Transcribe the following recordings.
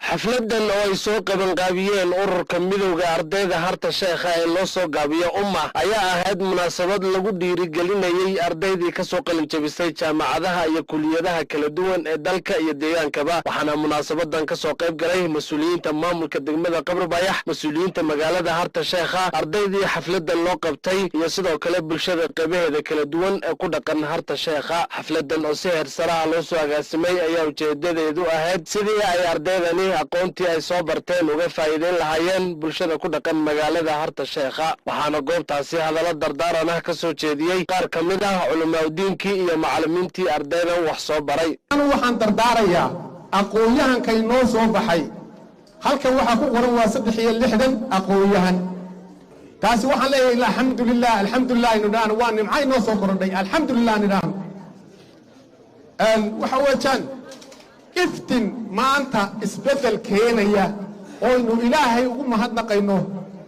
xafladan oo ay soo qabanqaabiyeen ururka midowga ardayda harta sheekha ee loo soo gaabiyo umma ayaa ahayd munaasabad lagu dhiirigelinayay ardaydii ka soo qalin jabisay jaamacadaha iyo kuliyadaha kala duwan ee dalka iyo deegaankaba waxaana munaasabadan ka soo qayb galay mas'uuliyiinta maamulka degmada Qabribayax mas'uuliyiinta magaalada harta sheekha ardaydii xafladan loo qabtay iyo sidoo kale bulshada qaybaheeda kala duwan ee ku dhaqan harta sheekha xafladan oo si heersare ah loo soo agaasimay ayaa ujeedadeedu ahayd sidii ay ardaydani aqoontii ay soo barteen uga faa'iideyn lahaayeen bulshada ku dhaqan magaalada harta sheekha waxaana goobtaasi hadallo dardaaran ah ka soo jeediyey qaar ka mid ah culimaadudiinkii iyo macallimiintii ardaydan wax soo baray waxaan dardaarayaa aqoonyahankay noo soo baxay halkan waxaa ku qoran waa 360 aqoonyahan taasi waxaan leeyahay alxamdulilah nidhaan waa nimcay noo soo korodhay alxamdulilah nidhaan waxa weeyaan iftin maanta isbedel keenaya oynu ilaahay ugu mahadnaqayno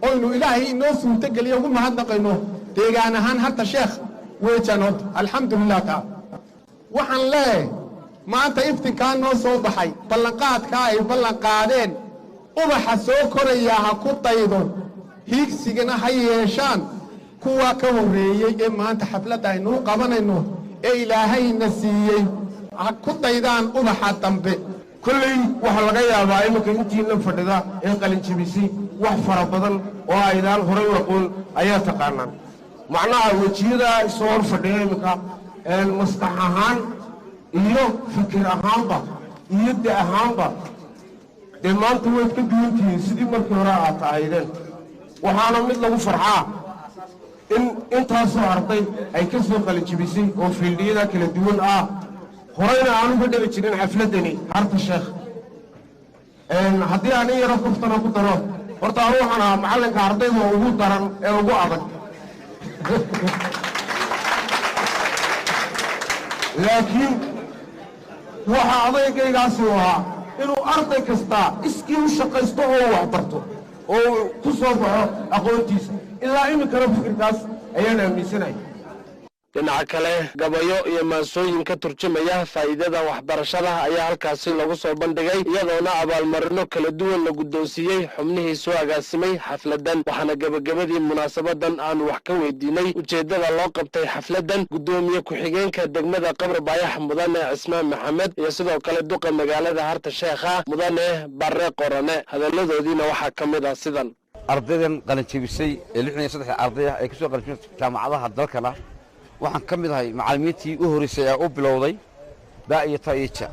oynu ilaahay inoo suurtageliyo ugu mahadnaqayno deegaan ahaan harta sheekh weeyaan alxamdulilah ka waxaan leeyahay maanta iftinkaa noo soo baxay ballanqaadkaa ay ballanqaadeen ubaxa soo koraya ha ku daydo hiigsigana ha yeeshaan kuwa ka horreeyey ee maanta xafladda aynu qabanayno ee ilaahayna siiyey ha ku daydaan ubaxa dambe kulley waxa laga yaabaa imika intiina fadhida ee qalin jabisay wax fara badan oo aydaan horay u aqoon ayaa taqaanaan macnaha wejiyada soo hor fadhiya imika maskax ahaan iyo fikir ahaanba iyo de ahaanba dee maanta wayd ka duwantihiin sidii markii hore aad tahaydeen waxaana mid lagu farxaa in intaasoo arday ay ka soo qalin jabisay oo fiildhiyada kala duwan ah horayna aanu ka dhici jirin xafladani harta sheekh haddii aanin yaro kuftana ku daro horta anu waxaan ahaa macallinka ardayda ugu daran ee ugu adag laakiin waxa adaygaygaasi u ahaa inuu arday kastaa iskii u shaqaysto oo wax barto oo ku soo baxo aqoontiisa ilaa iminkana fikirkaas ayaan aaminsanahay dhinaca kale gabayo iyo maansooyin ka turjumaya faa'iidada waxbarashada ayaa halkaasi lagu soo bandhigay iyadoona abaalmarino kala duwan la guddoonsiiyey xubnihii soo agaasimay xafladan waxaana gebagabadii munaasabadan aanu wax ka weydiinay ujeeddada loo qabtay xafladan guddoomiye ku-xigeenka degmada Qabribayax mudane Cismaan Maxamed iyo sidoo kale duqa magaalada harta sheekha mudane Barre Qorane hadalladoodiina waxaa ka mid ah sidan ardaydan qalin jabisay ee 63 arday ah ee ka soo qalin jabisay jaamacadaha dalkana waxaan ka mid ahay macallimiintii u horeysay ee u bilowday baa'iyo taayija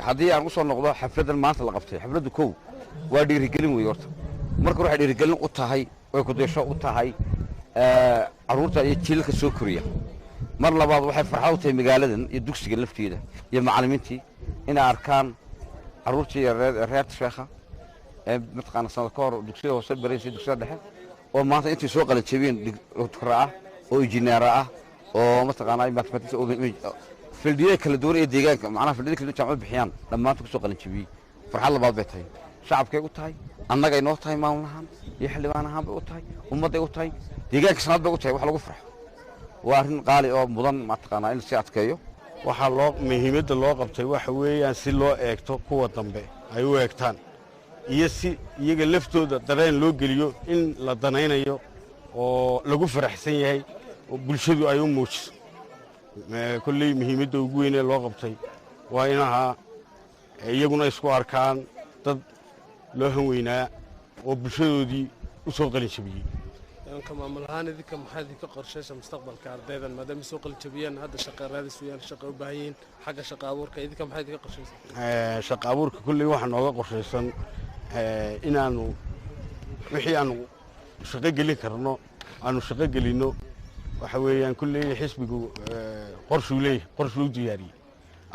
haddii aan u soo noqdo xafladan maanta la qabtay xafladdu kow waa dhiirigelin weeye horta marka waxay dhiirigelin u tahay way ku deesho u tahay carruurta iyo jiilalka soo koriya mar labaad waxay farxad u tahay magaaladan iyo dugsiga lafteeda iyo macallimiintii inay arkaan carruurtii reer sheekha ee mataqaana sanad ka hor dugsiga hoose baraysay dugsiga dhexe oo maanta intii soo qalin jabiyeen doctor ah oo injineer ah oo mataqaanaa mathematics oo fiildiyada kala duwan ee deegaanka macnaha fiildiyada kala jaamacad bixiyaan dhammaantood ku soo qalin jabiyey farxad labaad bay tahay shacabkay u tahay annaga inoo tahay maamulahan iyo xildhibaan ahaan bay u tahay ummadday u tahay deegaanka sanad bay u tahay wax lagu farxo waa arrin qaali oo mudan mataqaanaa in si adkeeyo waxaa muhiimadda loo qabtay waxa weeyaan si loo eegto kuwa dambe ay u eegtaan iyo si iyaga laftooda dareen loo geliyo in la danaynayo oo lagu faraxsan yahay oo bulshadu ay u muujiso kulley muhiimadda ugu weyn ee loo qabtay waa inaha iyaguna isku arkaan dad loo hanweynaa oo bulshadoodii u soo qalin jabiyey maamul ahaan idinka maxaa idinka qorshaysa mustaqbalka ardaydan maadaama soo qalin jabiyeen hadda shaqo raadis weeyaan shaqo u baahan yihiin xagga shaqo abuurka idinka maxaa idinka qorshaysa shaqo abuurka kulley waxaa nooga qorshaysan inaanu wixii aanu shaqo gelin karno aanu shaqo gelinno waxa weeyaan kulley xisbigu qorshuu leeyahay qorshuu diyaariyey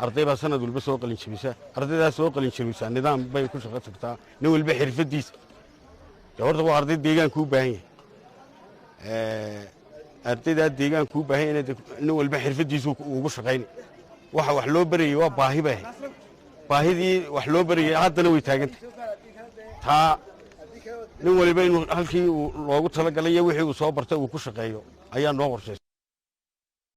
arday baa sanad walba soo qalin jabisa ardaydaas soo qalin jabisa nidaam bay ku shaqo tagtaa nin walba xirfadiisa horta waa arday deegaanka u baahan yahay ardaydaa deegaanka u baahan yahay nin walba xirfadiisa ugu shaqaynay waxa wax loo barayay waa baahi bay ahayd baahidii wax loo barayay haddana way taagantahay taa nin waliba inuu halkii loogu talagalay wixii uu soo bartay uu ku shaqeeyo ayaa noo qorshaysan